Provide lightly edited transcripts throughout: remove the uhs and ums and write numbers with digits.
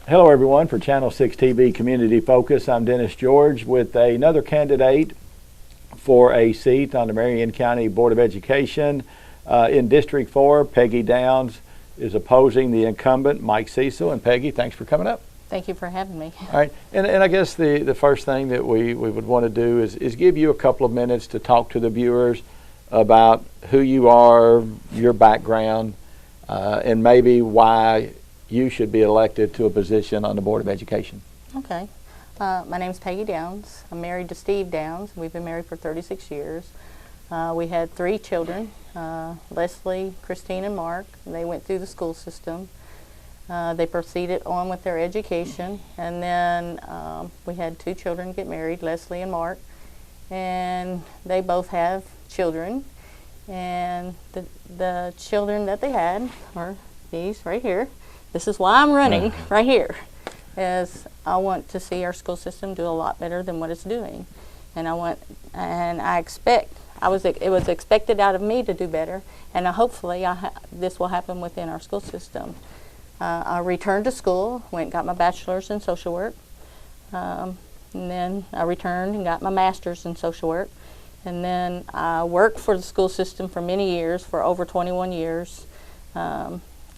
Hello everyone, for Channel 6 TV Community Focus, I'm Dennis George with another candidate for a seat on the Marion County Board of Education. In District 4, Peggy Downs is opposing the incumbent, Mike Cecil. And Peggy, thanks for coming up. Thank you for having me. All right, and I guess the first thing that we would want to do is give you a couple of minutes to talk to the viewers about who you are, your background, and maybe why you should be elected to a position on the Board of Education. Okay. My name is Peggy Downs. I'm married to Steve Downs. We've been married for 36 years. We had 3 children, Leslie, Christine, and Mark. They went through the school system. They proceeded on with their education, and then we had 2 children get married, Leslie and Mark, and they both have children. And the children that they had are these right here. This is why I'm running right here, is I want to see our school system do a lot better than what it's doing, and it was expected out of me to do better, and hopefully this will happen within our school system. I returned to school, went and got my bachelor's in social work, and then I returned and got my master's in social work, and then I worked for the school system for many years, for over 21 years.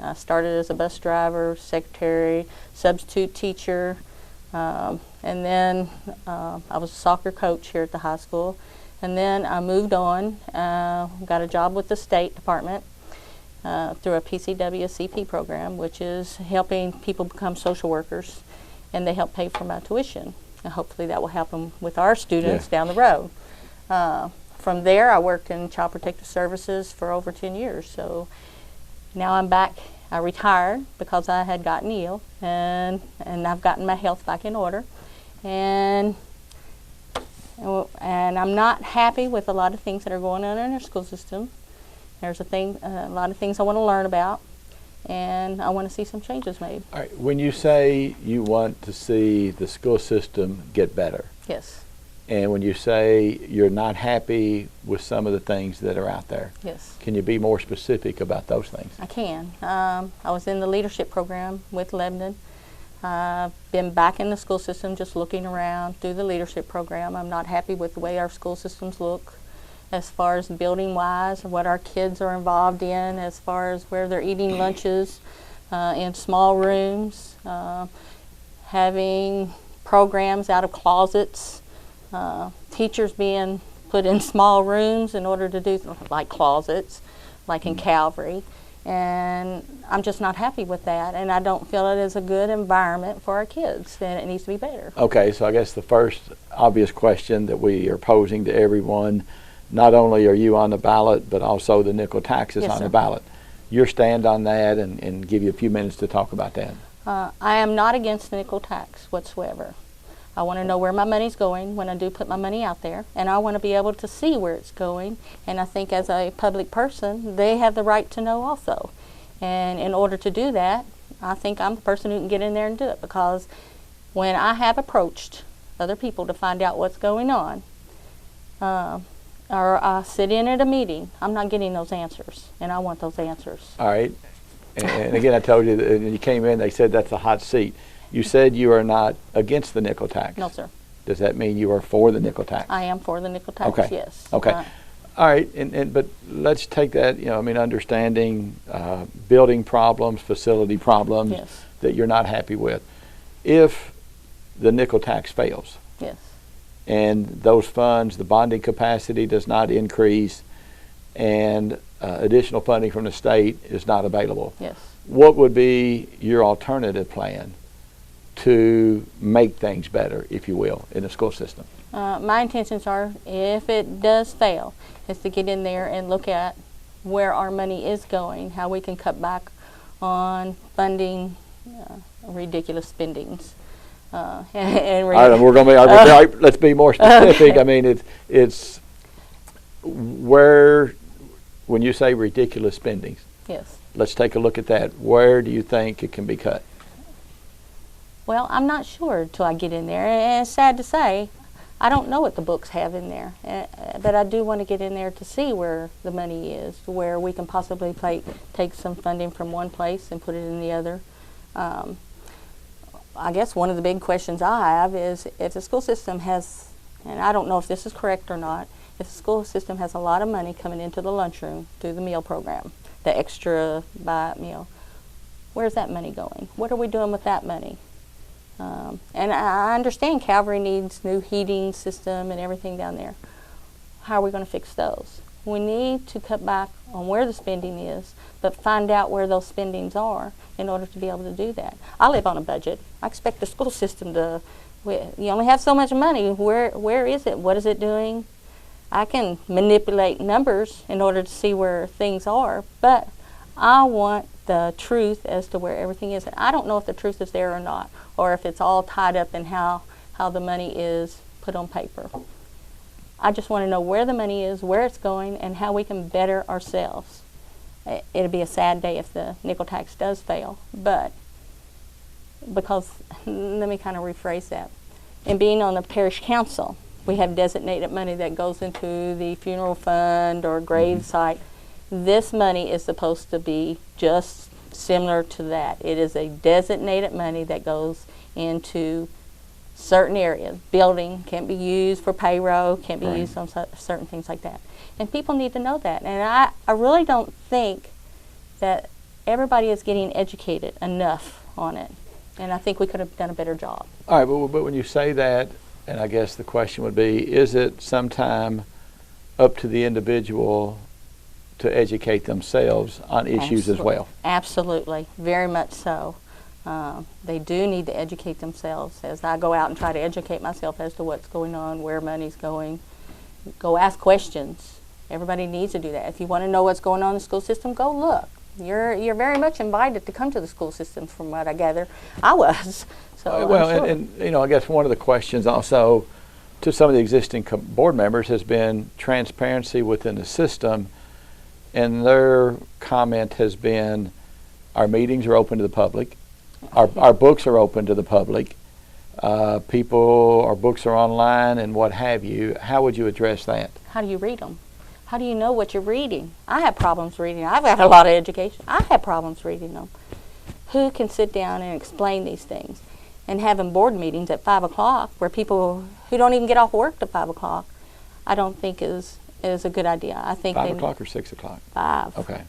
I started as a bus driver, secretary, substitute teacher, and then I was a soccer coach here at the high school. And then I moved on, got a job with the State Department through a PCWCP program, which is helping people become social workers, and they help pay for my tuition. And hopefully that will help them with our students down the road. From there, I worked in Child Protective Services for over 10 years. So now I'm back. I retired because I had gotten ill, and I've gotten my health back in order, and I'm not happy with a lot of things that are going on in our school system. There's a lot of things I want to learn about, and I want to see some changes made. All right. When you say you want to see the school system get better, yes. And when you say you're not happy with some of the things that are out there, yes. Can you be more specific about those things? I can. I was in the leadership program with Lebanon. I've been back in the school system just looking around through the leadership program. I'm not happy with the way our school systems look as far as building wise, what our kids are involved in, as far as where they're eating lunches in small rooms, having programs out of closets, teachers being put in small rooms in order to do like closets, like in Calvary, and I'm just not happy with that, and I don't feel it is a good environment for our kids, and it needs to be better. Okay, so I guess the first obvious question that we are posing to everyone, not only are you on the ballot, but also the nickel tax is on the ballot. Your stand on that, and give you a few minutes to talk about that. I am not against the nickel tax whatsoever. I want to know where my money's going when I do put my money out there, and I want to be able to see where it's going, and I think as a public person, they have the right to know also. And in order to do that, I think I'm the person who can get in there and do it, because when I have approached other people to find out what's going on, or I sit in at a meeting, I'm not getting those answers, and I want those answers. All right. And again, I told you that when you came in, they said that's a hot seat. You said you are not against the nickel tax. No, sir. Does that mean you are for the nickel tax? I am for the nickel tax, okay. Yes. Okay. All right, but let's take that, understanding building problems, facility problems that you're not happy with. If the nickel tax fails, yes, and those funds, the bonding capacity does not increase, and additional funding from the state is not available, yes, what would be your alternative plan to make things better, if you will, in the school system? My intentions are, if it does fail, is to get in there and look at where our money is going, how we can cut back on funding ridiculous spendings. All right, we're going to be. Let's be more specific. Okay. I mean, it's where, when you say ridiculous spendings. Yes. Let's take a look at that. Where do you think it can be cut? Well, I'm not sure until I get in there, and it's sad to say, I don't know what the books have in there, but I do want to get in there to see where the money is, where we can possibly take some funding from one place and put it in the other. I guess one of the big questions I have is if the school system has, and I don't know if this is correct or not, if the school system has a lot of money coming into the lunchroom through the meal program, the extra buy meal, where's that money going? What are we doing with that money? And I understand Calvary needs new heating system and everything down there. How are we going to fix those? We need to cut back on where the spending is, but find out where those spendings are in order to be able to do that. I live on a budget. I expect the school system to, you only have so much money. Where is it? What is it doing? I can manipulate numbers in order to see where things are, but I want the truth as to where everything is. And I don't know if the truth is there or not, or if it's all tied up in how the money is put on paper. I just want to know where the money is, where it's going, and how we can better ourselves. It'll be a sad day if the nickel tax does fail, but because, let me kind of rephrase that. In being on the parish council, we have designated money that goes into the funeral fund or grave site. This money is supposed to be just similar to that. It is a designated money that goes into certain areas. Building can't be used for payroll, can't be used on certain things like that. And people need to know that. And I really don't think that everybody is getting educated enough on it. And I think we could have done a better job. All right, but when you say that, and I guess the question would be, is it sometime up to the individual to educate themselves on issues as well? Absolutely, very much so. They do need to educate themselves. As I go out and try to educate myself as to what's going on, where money's going, go ask questions. Everybody needs to do that. If you want to know what's going on in the school system, go look. You're very much invited to come to the school system, from what I gather. I was. So well, sure. and you know, I guess one of the questions also to some of the existing board members has been transparency within the system, and their comment has been, our meetings are open to the public. Our books are open to the public. Our books are online and what have you. How would you address that? How do you read them? How do you know what you're reading? I have problems reading. I've had a lot of education. I have problems reading them. Who can sit down and explain these things? And having board meetings at 5 o'clock where people who don't even get off work at 5 o'clock, I don't think is a good idea. I think 5 o'clock or 6 o'clock? 5. Okay.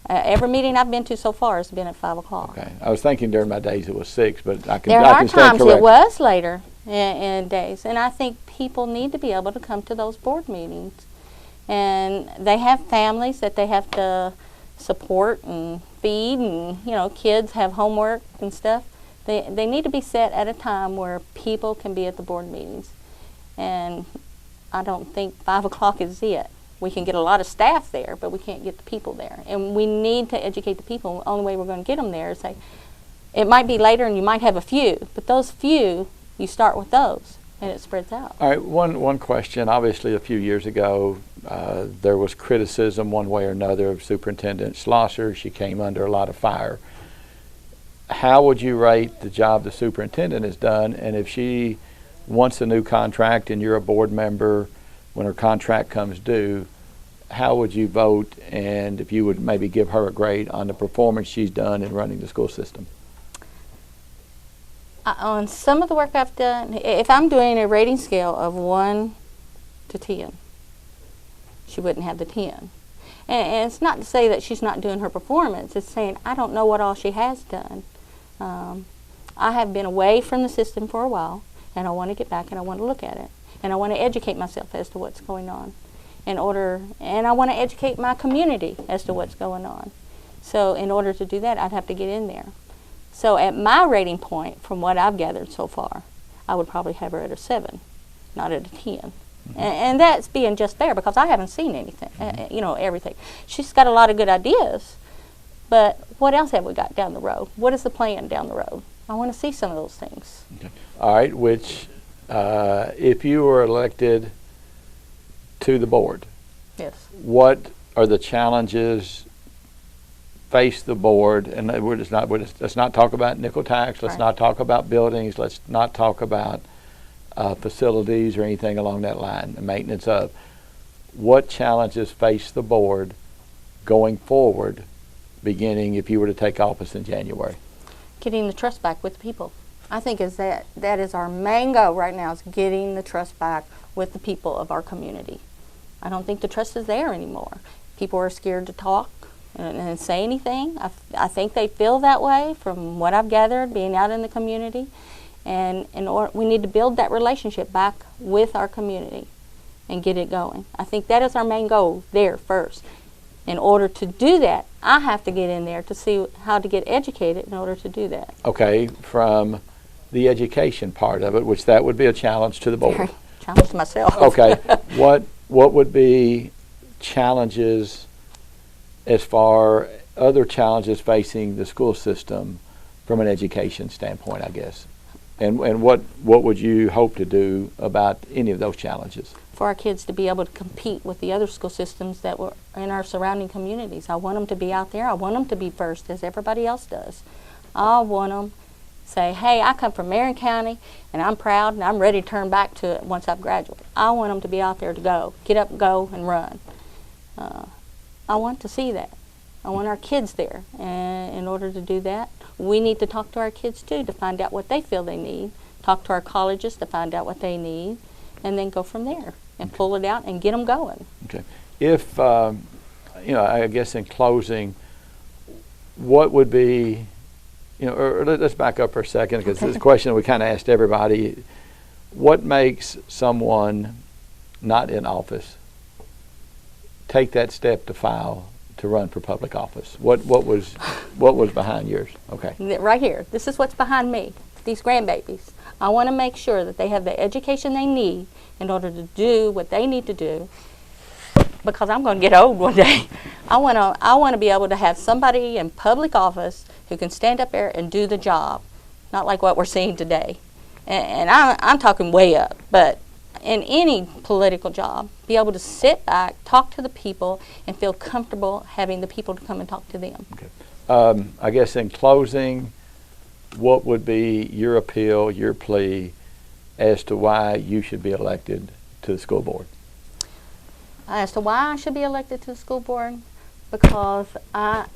Every meeting I've been to so far has been at 5 o'clock. Okay. I was thinking during my days it was 6, but I can There I are can stand times it corrected. was later in days, and I think people need to be able to come to those board meetings. And they have families that they have to support and feed, and you know, kids have homework and stuff. They need to be set at a time where people can be at the board meetings. And I don't think 5 o'clock is it. We can get a lot of staff there, but we can't get the people there. And we need to educate the people. The only way we're going to get them there is say, it might be later and you might have a few, but those few, you start with those and it spreads out. All right, one question. Obviously, a few years ago, there was criticism one way or another of Superintendent Schlosser. She came under a lot of fire. How would you rate the job the superintendent has done? And if she wants a new contract and you're a board member, when her contract comes due, how would you vote? And if you would maybe give her a grade on the performance she's done in running the school system? On some of the work I've done, if I'm doing a rating scale of 1 to 10, she wouldn't have the 10. And it's not to say that she's not doing her performance. It's saying I don't know what all she has done. I have been away from the system for a while, and I want to get back and I want to look at it. And I want to educate myself as to what's going on and I want to educate my community as to what's going on. So in order to do that, I'd have to get in there. So at my rating point, from what I've gathered so far, I would probably have her at a 7, not at a 10. Mm-hmm. And that's being just fair because I haven't seen anything, everything. She's got a lot of good ideas, but what else have we got down the road? What is the plan down the road? I want to see some of those things. Okay. All right, if you were elected to the board, yes, what are the challenges face the board? And let's not talk about nickel tax. Let's not talk about buildings. Let's not talk about facilities or anything along that line, the maintenance of. What challenges face the board going forward, beginning if you were to take office in January? Getting the trust back with the people. I think is that is our main goal right now, is getting the trust back with the people of our community. I don't think the trust is there anymore. People are scared to talk and say anything. I think they feel that way from what I've gathered being out in the community. And we need to build that relationship back with our community and get it going. I think that is our main goal there first. In order to do that, I have to get in there to see how to get educated in order to do that. Okay, from the education part of it, which that would be a challenge to the board. Challenge myself. Okay, what would be challenges as far other challenges facing the school system from an education standpoint, I guess? And what would you hope to do about any of those challenges? For our kids to be able to compete with the other school systems that were in our surrounding communities. I want them to be out there. I want them to be first as everybody else does. I want them to say, hey, I come from Marion County and I'm proud and I'm ready to turn back to it once I've graduated. I want them to be out there to go, get up, go, and run. I want to see that. I want our kids there. And in order to do that, we need to talk to our kids too to find out what they feel they need, talk to our colleges to find out what they need, and then go from there and pull it out and get them going. Okay. If, I guess in closing, what would be, or let's back up for a second, because this is a question we kind of asked everybody. What makes someone not in office take that step to file to run for public office? What was behind yours? Okay. Right here. This is what's behind me. These grandbabies. I want to make sure that they have the education they need in order to do what they need to do, because I'm going to get old one day. I want to be able to have somebody in public office who can stand up there and do the job, not like what we're seeing today. And I'm talking way up, but in any political job, be able to sit back, talk to the people, and feel comfortable having the people to come and talk to them. Okay. I guess in closing, what would be your appeal, your plea, as to why you should be elected to the school board? As to why I should be elected to the school board? Because let's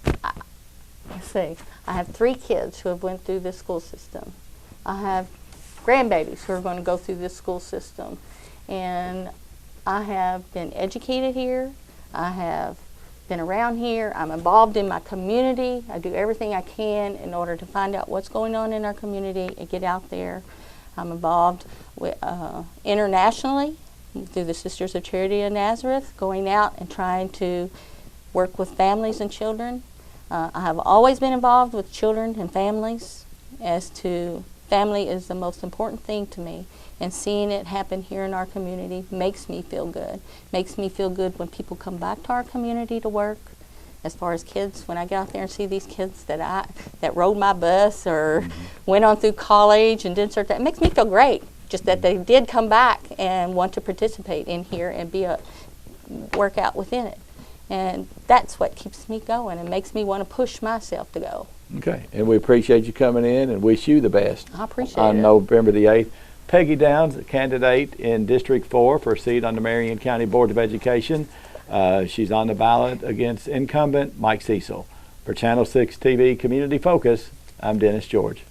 see, I have 3 kids who have went through this school system. I have grandbabies who are going to go through this school system. And I have been educated here. I have been around here. I'm involved in my community. I do everything I can in order to find out what's going on in our community and get out there. I'm involved with, internationally through the Sisters of Charity of Nazareth, going out and trying to work with families and children. I have always been involved with children and families, as to family is the most important thing to me, and seeing it happen here in our community makes me feel good. Makes me feel good when people come back to our community to work. As far as kids, when I get out there and see these kids that rode my bus or went on through college and did certain things, it makes me feel great. Just that they did come back and want to participate in here and work out within it. And that's what keeps me going and makes me want to push myself to go. Okay, and we appreciate you coming in and wish you the best. I appreciate it. On November the 8th. Peggy Downs, a candidate in District 4 for a seat on the Marion County Board of Education. She's on the ballot against incumbent Mike Cecil. For Channel 6 TV Community Focus, I'm Dennis George.